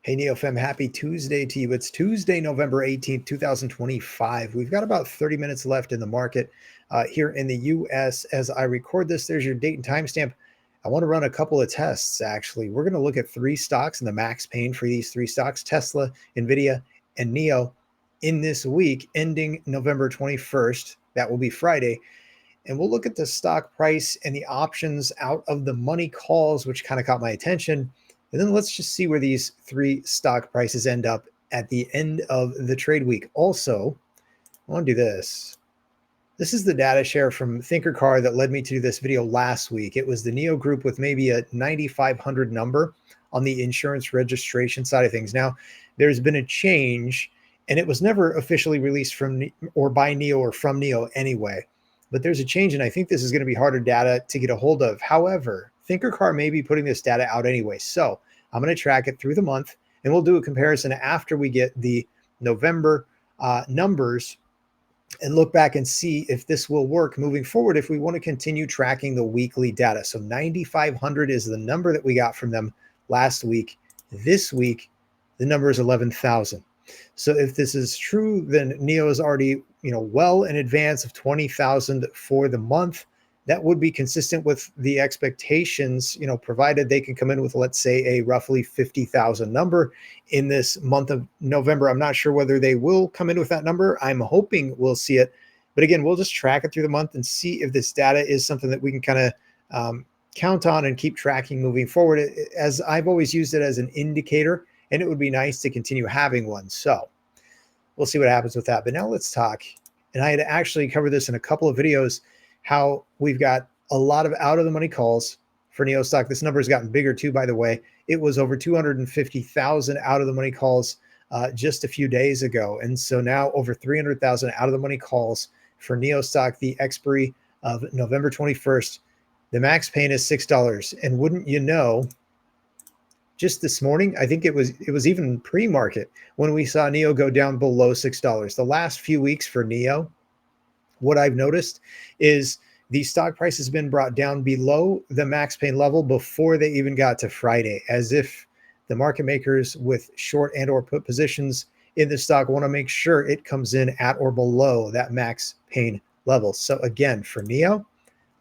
Hey NeoFam, happy Tuesday to you. It's Tuesday, November 18th, 2025. We've got about 30 minutes left in the market here in the US. As I record this, there's your date and timestamp. I want to run a couple of tests, actually. We're going to look at three stocks and the max pain for these three stocks, Tesla, NVIDIA, and NIO, in this week, ending November 21st. That will be Friday. And we'll look at the stock price and the options out of the money calls, which kind of caught my attention. And then let's just see where these three stock prices end up at the end of the trade week. Also, I want to do this. This is the data share from ThinkerCar that led me to this video last week. It was the NIO group with maybe a 9,500 number on the insurance registration side of things. Now, there's been a change, and it was never officially released from or by NIO or from NIO anyway. But there's a change, and I think this is going to be harder data to get a hold of. However, ThinkerCar may be putting this data out anyway. So I'm going to track it through the month, and we'll do a comparison after we get the November numbers and look back and see if this will work moving forward if we want to continue tracking the weekly data. So 9,500 is the number that we got from them last week. This week, the number is 11,000. So if this is true, then NIO is already, well in advance of 20,000 for the month. That would be consistent with the expectations, provided they can come in with, let's say, a roughly 50,000 number in this month of November. I'm not sure whether they will come in with that number. I'm hoping we'll see it. But again, we'll just track it through the month and see if this data is something that we can kind of count on and keep tracking moving forward, as I've always used it as an indicator, and it would be nice to continue having one. So we'll see what happens with that. But now let's talk. And I had actually covered this in a couple of videos, how we've got a lot of out of the money calls for NIO Stock. This number has gotten bigger too, by the way. It was over 250,000 out of the money calls just a few days ago. And so now over 300,000 out of the money calls for NIO Stock, the expiry of November 21st. The max pain is $6. And wouldn't you know, just this morning, I think it was even pre-market when we saw NIO go down below $6. The last few weeks for NIO, what I've noticed is the stock price has been brought down below the max pain level before they even got to Friday, as if the market makers with short and or put positions in the stock want to make sure it comes in at or below that max pain level. So again, for NIO,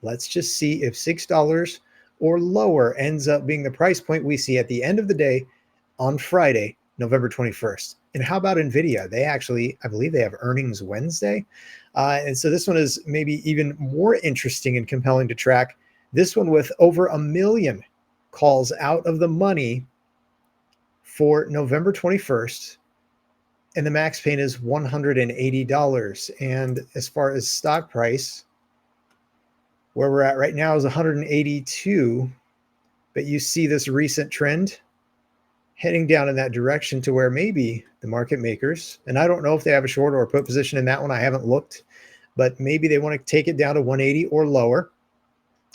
let's just see if $6 or lower ends up being the price point we see at the end of the day on Friday, November 21st. And how about NVIDIA? They actually, I believe they have earnings Wednesday. And so this one is maybe even more interesting and compelling to track. This one with over 1 million calls out of the money for November 21st. And the max pain is $180. And as far as stock price, where we're at right now is 182. But you see this recent trend heading down in that direction to where maybe the market makers, and I don't know if they have a short or a put position in that one, I haven't looked, but maybe they want to take it down to 180 or lower.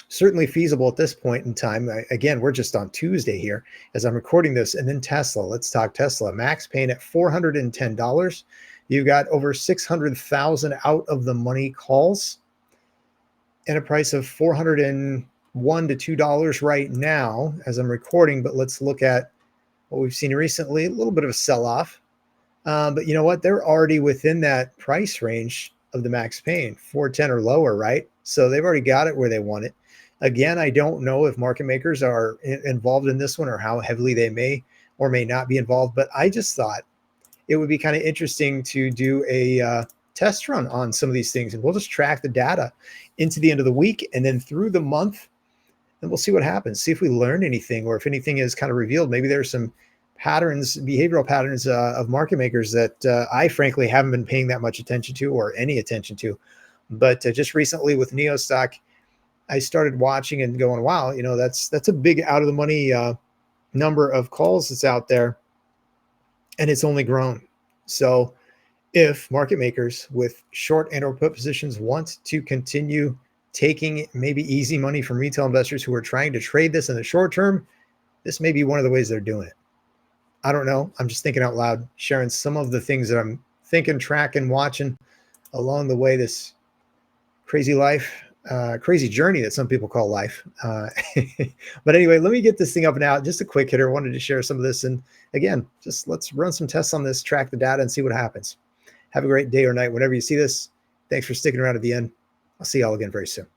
Certainly feasible at this point in time. Again, we're just on Tuesday here as I'm recording this. And then Tesla, let's talk Tesla. Max pain at $410. You've got over 600,000 out of the money calls and a price of $401 to $2 right now as I'm recording. But let's look at what we've seen recently, a little bit of a sell-off. But you know what? They're already within that price range of the max pain, 410 or lower, right? So they've already got it where they want it. Again, I don't know if market makers are involved in this one or how heavily they may or may not be involved, but I just thought it would be kind of interesting to do a test run on some of these things. And we'll just track the data into the end of the week and then through the month. And we'll see what happens, see if we learn anything or if anything is kind of revealed. Maybe there's some patterns, behavioral patterns of market makers that I frankly haven't been paying that much attention to or any attention to. But just recently with NIO Stock, I started watching and going, wow, that's a big out of the money number of calls that's out there. And it's only grown. So if market makers with short and or put positions want to continue taking maybe easy money from retail investors who are trying to trade this in the short term, this may be one of the ways they're doing it. I don't know. I'm just thinking out loud, sharing some of the things that I'm thinking, tracking, watching along the way, this crazy life. crazy journey that some people call life. But anyway, let me get this thing up and out. Just a quick hitter. I wanted to share some of this. And again, just let's run some tests on this, track the data, and see what happens. Have a great day or night whenever you see this. Thanks for sticking around at the end. I'll see y'all again very soon.